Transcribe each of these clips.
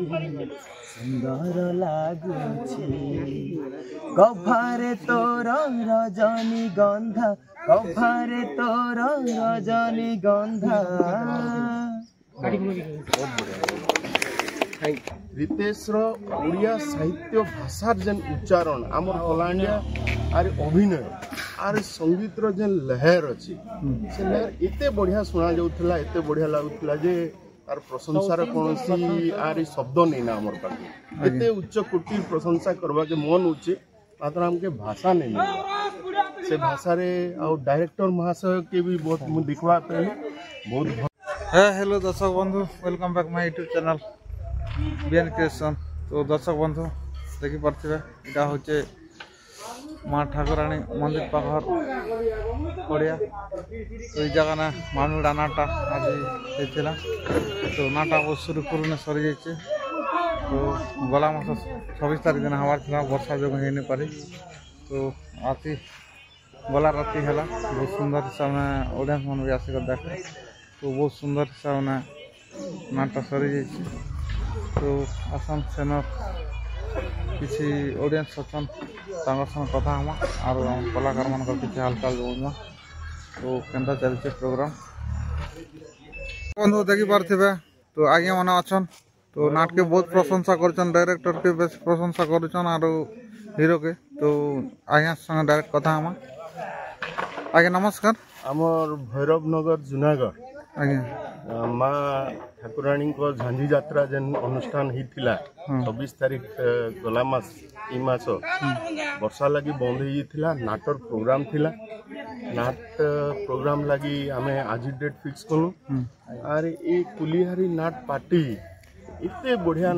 सुंदर लागुछि गभारे तोर रजनी गंधा गभारे तोर रजनी गंधा। रितेश ओडिया साहित्य भाषार जेन उच्चारण आमर कलांडिया आर अभिनय आर संगीत जेन लहर अच्छी से लहर एते बढ़िया शुणा जाऊला एते बढ़िया लगुला जे तार प्रशंसार कौन आर शब्द नहीं ना आमर पाखे एते उच्च कोटि प्रशंसा करवा के मन होचे मात्र हमके भाषा नहीं मिले से भाषा रे और डायरेक्टर महाशय के भी बहुत देखवा पहले बहुत। हेलो दर्शक बंधु welcome back my YouTube channel BN creation. तो दर्शक बंधु देखी पार्थिबे इटा होचे माँ ठाकुराणी मंदिर पाखर पड़िया। तो ये जगह ना मामुड़ा नाटा आज होता तो नाटा बहुत सुरुखुरु सरी जाइए। तो गला मास 26 तारीख दिन हमार था वर्षा जो हो नहीं पारी तो राति गला राति है बहुत सुंदर हिसाब से ऑडियंस मन भी आसिक देखे तो बहुत सुंदर हिसाब से नाटा सरी जाइए। तो आसाम सेन किसी ऑडियंस अच्छा संग कथा हमा और कलाकार मान किसी हालचाल बुझमा तो केनता चलছে प्रोग्राम बंधु देखी पार्थिबे। तो आगे माने अछन तो नाट के बहुत प्रशंसा करछन डायरेक्टर के बेस प्रशंसा करछन और हीरो के। तो आगे संग डायरेक्ट कथा हमा। आगे नमस्कार आमर भैरव नगर जूनागढ़ आगे माँ ठाकुराणी को झांझी यात्रा जेन अनुष्ठान होता 26 तारीख गला मास वर्षा लगी बंद हो नाटर प्रोग्राम थिला नाट प्रोग्राम लगी आमे आज डेट फिक्स कलु और ये कुलिहारी नाट पार्टी इतने बढ़िया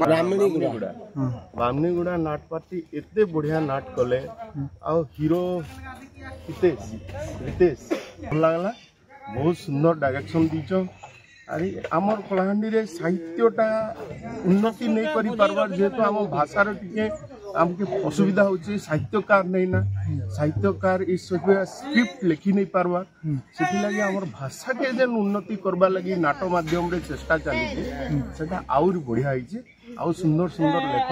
बामनीगुड़ा नाट पार्टी इतने बढ़िया नाट कले आ हीरो रितेश भल लगला बहुत सुंदर डायरेक्शन दीच अरे आमर कलाहांडी रे साहित्यटा उन्नति नहीं करि पारबार जेहेतु आम भाषार टिके आमके असुविधा होची साहित्यकार नहीं ना साहित्यकार इस स्क्रिप्ट लिखि नहीं पारबार सेति लागि आमर भाषा के जेन उन्नति करबा लागि नाटक माध्यम रे चेष्टा चली सेटा आउर बढ़िया हिचे आउ सुंदर सुंदर लेख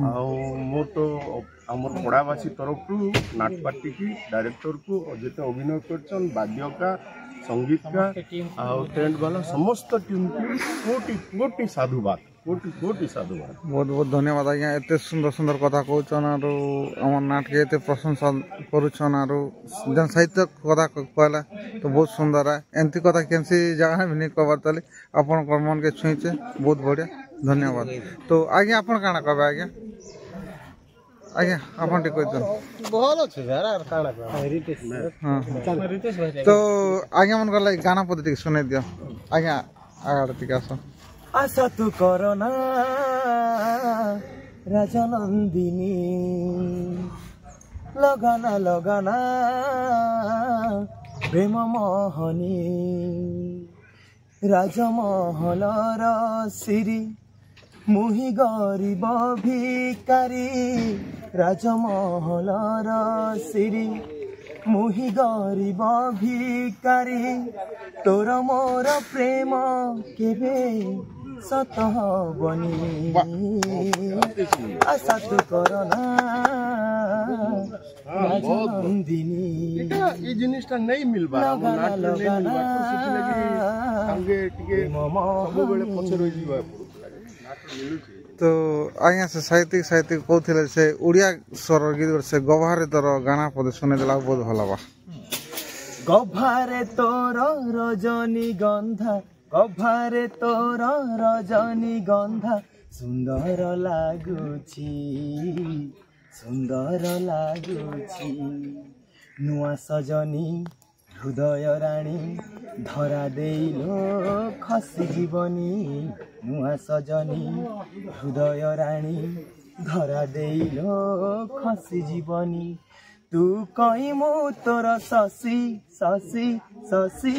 आउ मोर तो आमर पड़ावासी तरफ नाट पार्टी की डायरेक्टर को जेते अभिनय करछन वाद्यका संगीत का टेंट वाला समस्त टीम को कोटि कोटि साधुवाद कोटि साधुवाद बहुत बहुत धन्यवाद आज्ञा एत सुंदर सुंदर कथा कहन और आम नाट के एत प्रशंसा करुन और जन साहित्य कथा कहला तो बहुत सुंदर है एमती कथा कैसी जगह भी नहीं कहबार ताले अपन मन के छुईचे बहुत बढ़िया धन्यवाद। तो आज्ञा अपन काना कहबे आज्ञा आज्ञा अपन टी कहत भल अछि यार काना रितेश भाई तो आज्ञा मन गला गाना पद टी सुनै दियो आज्ञा आगाड़ टी आसो आशा तू करना राजनंदिनी लगाना लगाना प्रेम मोहनी राजमहलर सिरी मुहि गरीब भिकारी राजमहलर सिरी मुहि गरीब भिकारी तोर मोर प्रेम केबे सत हबनी आशा तू करना राजनंदिनी ये जिनिसटा नहीं मिलबा नाट नहीं मिलबा तो सेति लागि आगे टिके सब बेले पछे रहि जीवा तो आज्ञा से साहित्यिक कहते से उड़िया स्वर गीत से गभारे तोर गाना पद सुने देला बहुत भल बा। गभारे तोर रजनी गंधा गभारे तोर रजनी गंधा सुंदर लागुछि नुआ सजनी हृदय राणी धरा देलो खसी जीवनी नुआ सजनी हृदय राणी धरा देलो खसी जीवनी तू कहीं मु तोर शशि शशि शशि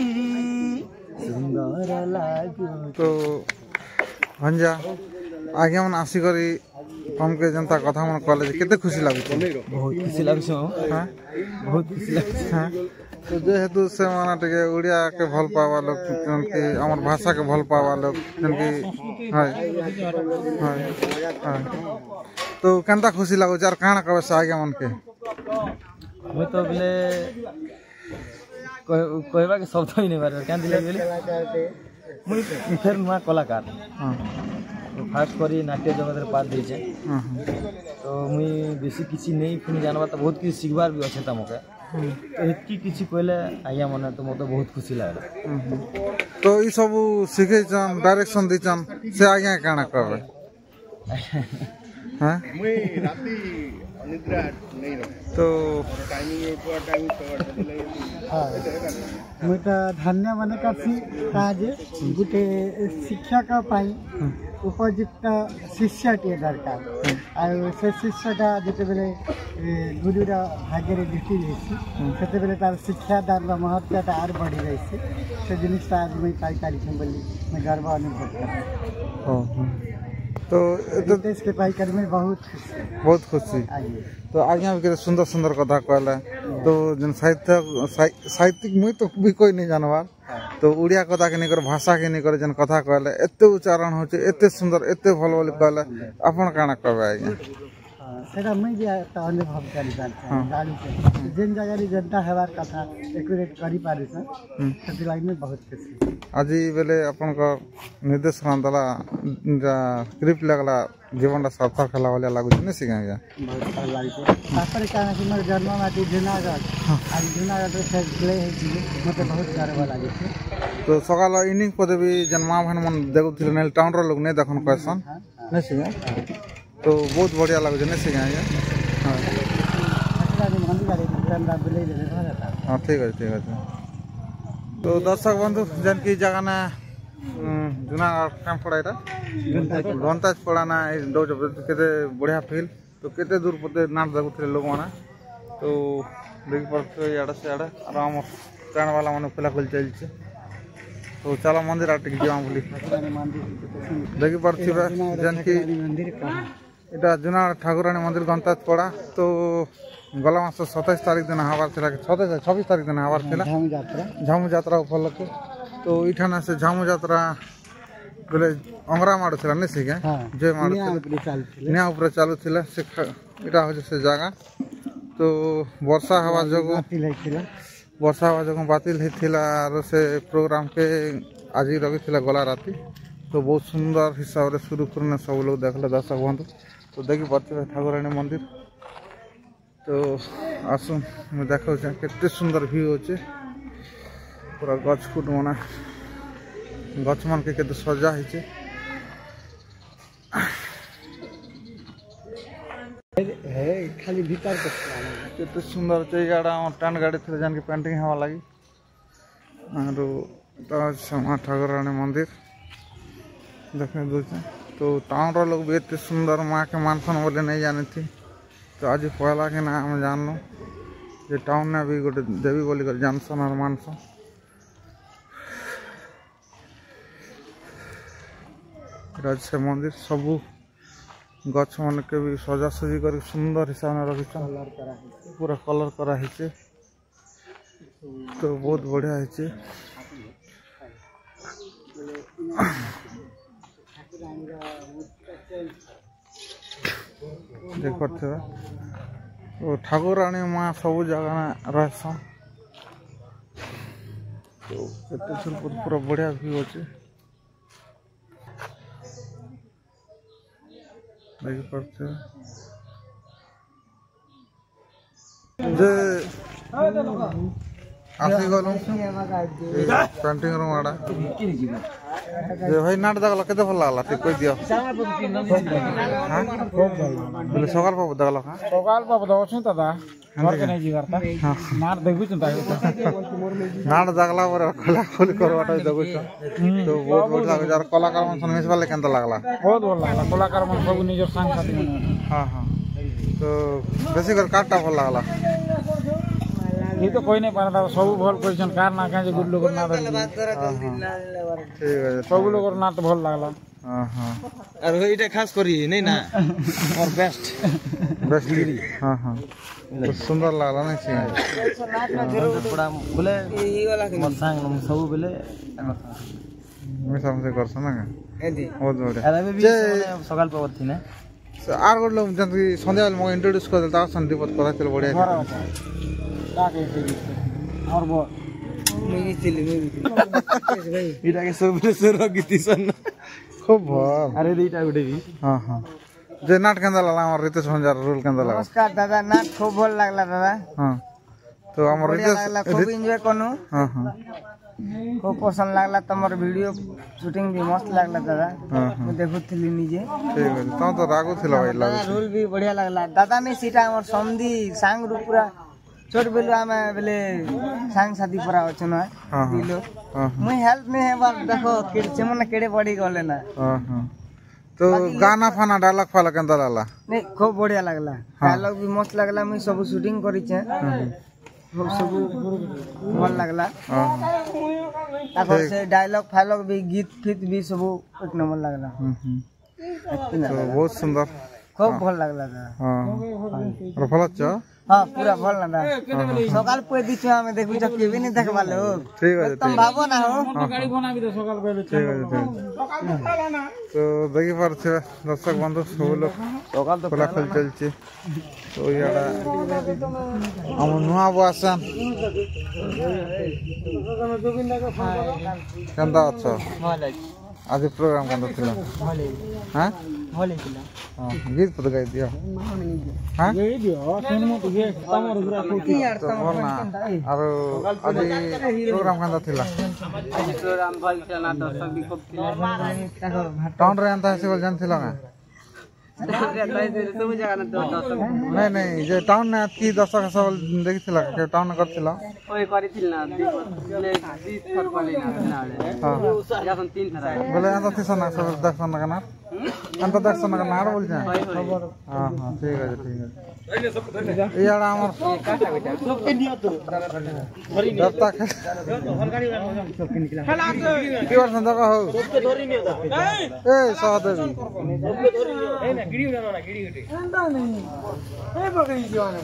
सुंदर लागु। तो भंजा आगे मन आसी करी हमके जनता कथा मन कहले केते खुशी लागु बहुत खुशी लागु हां बहुत खुशी लागु हां तो जेहेतु से माना टिके उड़िया के भल पावा लोग कि हमर भाषा के भल पावा लोग कि हाय हाय हाय तो केनता खुशी लागो यार काना कबे से आगे मन के मुई तो बोले कहबा के शब्द ही नहीं बारे क्या दिले बोले मुई फिर नुआ कलाकार हां फास्ट करी नाट्य जगत रे पार दी छे तो मुई बेसी किसी नहीं फिनी जानबा तो बहुत किसी सीखबार भी अच्छे तमके तो एतकी किसी कहले आया मने तो मते बहुत खुशी लागला तो ई सब सीखे छन डायरेक्शन दी छन से आगे काना कहबे हां मुई राती अनिद्रा नहीं रहे तो टाइमिंग ऊपर टाइमिंग हाँ मुई तो धन्य मन करसी काजे गुटे शिक्षक पाई उपयुक्त शिष्यटे दरकार और से शिष्यटा जिते बेले गुरुर भाग्य जुटी जाइए से बेले तार शिक्षादान महत्वटा आर बढ़ी जाइए से जिनिसटा आज मुई पाई पारी बोली मैं गर्व अनुभव कर तो देश के पाई कर में बहुत खुशी आगे तो आज्ञा भी सुंदर सुंदर कथा कहला तो जन साहित्यिक मुई तो भी कोई नहीं जानवा तो उड़िया कथा के नहीं कर भाषा के नहीं कर जन कथा कहले एते उच्चारण होचे एते सुंदर एते भल बोली कहले अपन काना कहबे आज्ञा सेटा मुई भी तो अनुभव करी पारछे जेन जगह री जनता हेबार कथा एक्यूरेट करी पारछे सेति लागि में बहुत खुशी आज बेले अपन का निर्देशन दला स्क्रिप्ट लगला जीवनटा सार्थक होला वाला लागु छै ने सिंगा बहुत भल लागि तापर कारण कि मोर जन्म माटी जूनागढ़ आज जूनागढ़ से प्ले है मते बहुत गर्व लागि छै तो सकाल इनिंग पदे भी जन्मा भान मन देखुथिले ने टाउन रो लोग ने देखन क्वेश्चन ने सिंगा तो बहुत बढ़िया लागु छै ने सिंगा हां हां ठीक है तो दर्शक बंधु जन की जगह ना जूनागढ़ कैंप पड़ा घंटाज पड़ा ना केते बढ़िया फील तो केते दूर पते नाट देखुଥିଲେ लोग माना तो देखि परछो याडा से याडा आराम ट्रेन वाला माने खुला खुल चल छे तो चला मंदिर आटे जीवा बोली देखि परछिबा जन की एटा जूनागढ़ ठाकुरानी मंदिर घंटाज पड़ा तो गला मास 27 तारीख दिन हवार थिला 26 तारीख दिन हवार थिला झामू यात्रा उपलक्ष्य तो इठाना से झामू यात्रा बोले अंगरा माडो थिला ने सिगे जे माडो निया ऊपर चालू थिला से इटा हो से जगह तो वर्षा हवा जगह बातिल हेथिला और से प्रोग्राम के आज रखी थिला गला राती तो बहुत सुंदर हिसाब रे शुरू करने सब लोग देखले दर्शक बंधु तो देखि परछे ठाकुरानी मंदिर तो आसुन मैं देखा केते सुंदर व्यू होचे पूरा गछ फुट मना गछ मन के केते सजा हिचे है खाली भीतर के केते सुंदर छै गाड़ा टन गाड़ी थे जान के पेंटिंग हवा लगी और तो समा ठाकुरानी मंदिर देखने दो तो टाउन रो लोग भी इतने सुंदर माँ के मानसन बोले नहीं जाने थी तो आज पहला के ना हम जान लो जे टाउन ने भी गोटे देवी बोली कर जानसन और मानसन राज से मंदिर सबू गछ मन के भी सजा सजी कर सुंदर हिसाब में रखी पूरा कलर करा है तो बहुत बढ़िया है देख तो ठाकुरानी माँ सब जगह रहसन तो पूरा बढ़िया व्यू अच्छे देख पाते जे आसी गलु पेंटिंग रूम आड़ा जे भाई नाट देखला केते भल लागला ते कोइ दियो हां बोले सकाल पाप देखला हां सकाल पाप दवछु दादा घर के नहीं जीवरता नाट देखु चिंता नाट देखला पर खोला खोली करवाटा देखु तो बहुत बढ़िया लागे यार कलाकार मन सनमेश वाले केनता लागला बहुत भल लागला कलाकार मन सब निजर संग साथी मन हां हां तो बेसी कर काटटा भल लागला ये तो कोई नहीं पाना सब भल क्वेश्चन कार ना कहे गुड लोग ना ठीक है सब लोग ना तो भल लागला हां हां আর এইটা খাস করি নেই না और बेस्ट बेस्ट हां हां तो सुंदर लागला ना सी थोड़ा बोले ई वाला मोर संग सब बोले मैं समझ करछ ना एदी बहुत बढ़िया अरे भी सकाल पर थी ना आर गोड लोग जन संध्या वाले मो इंट्रोड्यूस कर देता संदीपत कथा चल बढ़िया और वो इटा के सब से रगिती सन खूब भल अरे दीटा उठे भी हां हां जे नाट केंदा लागला हमर रितेश भंजार रोल केंदा लागला नमस्कार दादा नाट खूब भल लागला दादा हां तो हमर लागला खूब रितेश एंजॉय करनु हां हां खूब पसंद लागला तमर वीडियो शूटिंग भी मस्त लागला दादा हां मैं देखुथिली निजे ठीक है तो तो रागो थिला भाई लागो रोल भी बढ़िया लागला दादा ने सीटा हमर समधी सांग रु पूरा छोट बेलु आमे बेले सांग साथी पूरा अछन हां दिलो हां मुई हेल्प नहीं है बार देखो के मन केड़े पड़ी गले ना हां हां तो गाना फाना डायलॉग फाला केंदा लागला नहीं खूब बढ़िया लागला डायलॉग भी मस्त लागला मुई सब शूटिंग करी छे सब भल लागला हां ताको से डायलॉग फायलॉग भी गीत फित भी सब एक नंबर लागला तो बहुत सुंदर खूब भल लागला हां और फलच हां पूरा भल ना सकाल पे दिछो हमें देखु छ के भी नहीं देखबा लो ठीक है तुम भाबो ना हो गाड़ी बना भी तो सकाल पे ठीक है तो देखि पारछे दर्शक बंधु सब लोग सकाल तो खोला खोल चलছে तो याडा हम नुआ बसन केंदा अच्छा भल आज प्रोग्राम केंदा थिला हां भल किला हां गीत पद गाई दियो हां ये दियो सुन मत गे तमर पूरा कोठी यार तो बोलना और आज प्रोग्राम केंदा थिला प्रोग्राम भल चला दर्शक भी खूब किला टाउन रे अंता फेस्टिवल जान थिला ना नहीं नहीं जे टाउन ने की दर्शक सब देखि थिला के टाउन करथिला ओए करिथिल ना ले 20 थर पले ना हां यासन 3 थर बोले अंता थिसन ना सब दर्शन करना अंता दर्शन करना आड़ बोल जा हां हां ठीक है यार हमर काटा बेटा सब के दियो तो जब तक सब के निकला की बार संदर्भ हो सब के धरी नियो ए सहदेवी सब के धरी नियो ए ना गिड़ी उड़ा ना गिड़ी उठे अंदा नहीं ए बगई जवाना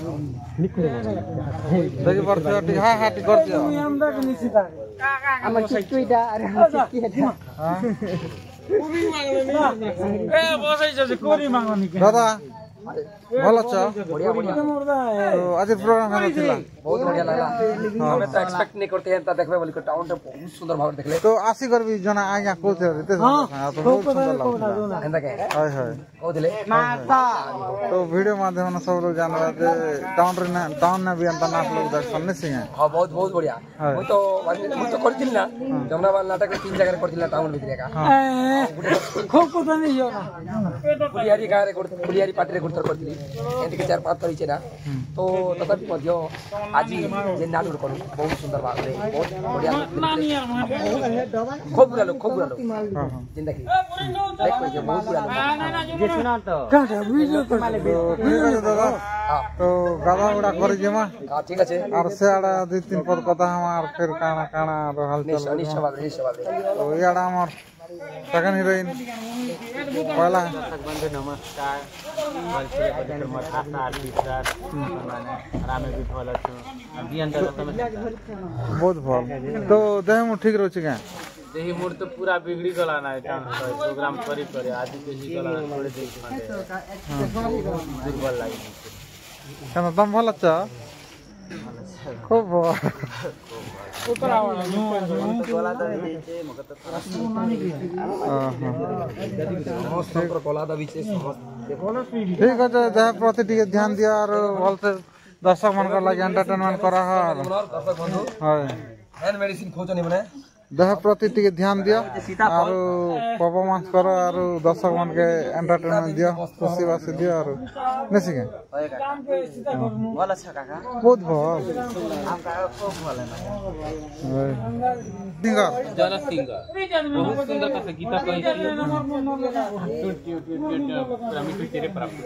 देखि परछ टी हां हां टी कर दियो अंदा के निसिता हमर चिट्टुइटा अरे हम चिट्टुइटा हां ए बसै छ कोरी मांगनी के दादा भल छ बढ़िया बढ़िया तो आज प्रोग्राम केना थिला बहुत बढ़िया लगा हमें तो एक्सपेक्ट नहीं करते हैं देखबे बोली टाउन तो बहुत सुंदर भाव देखले तो आसी कर भी जना आज्ञा को थे रितेश तो बहुत सुंदर लगता एंदा के हाय हाय को दिले माता तो वीडियो माध्यम में सब लोग जानवा जे टाउन ने भी अंत नाच लोग दर्शन नहीं सिंह हां बहुत बहुत बढ़िया मैं तो करथिल ना जमुनाबाद नाटक 3 जगह करथिल ना टाउन भीतर का खूब को नहीं हो ना पुलियारी गारे करथिल पुलियारी पार्टी रे करथिल एंती के 4-5 परिचे ना तो तथापि मध्य आज जे नाटक करू बहुत सुंदर भाव रे बहुत बढ़िया खूब बुरा लोग जिंदगी देख के बहुत बुरा लोग जे सुना तो काटा वीडियो तो ठीक है दादा तो गादा उड़ा कर जेमा हां ठीक আছে और से आड़ा 2-3 पद कथा हमार फिर काना काना हाल चल निश्चय बात तो याडा हमर सेकंड हीरोइन पहला बंधु नमस्कार बलपुर पवित्र मठासा आर्टिस्टर माने रामे भी भल छ अभी अंदर बहुत भल तो देह मु ठीक रहछ के देही मोर तो पूरा बिगड़ी गला ना प्रोग्राम करी करे आदि बेसी गला थोड़े देख माने दुर्बल लागी केना दम भल छ खूब ऊपर आवा गला तो देचे मग तो समस्त कला दा विशेष ठीक है देह प्रति टिके ध्यान दिया और भल से दर्शक मन कर लागि एंटरटेनमेंट करा है दर्शक बंधु हाय हैंड मेडिसिन खोजनी मने देह प्रति टिके ध्यान दिया और परफॉर्मेंस करो और दर्शक मन के एंटरटेनमेंट दिया खुशी बासी दिया और नसी के भल छ काका बहुत भल हम काका खूब भल है सिंगर जन सिंगर बहुत सुंदर कथा गीता कहि छी पूरा मिठो तेरे प्राप्त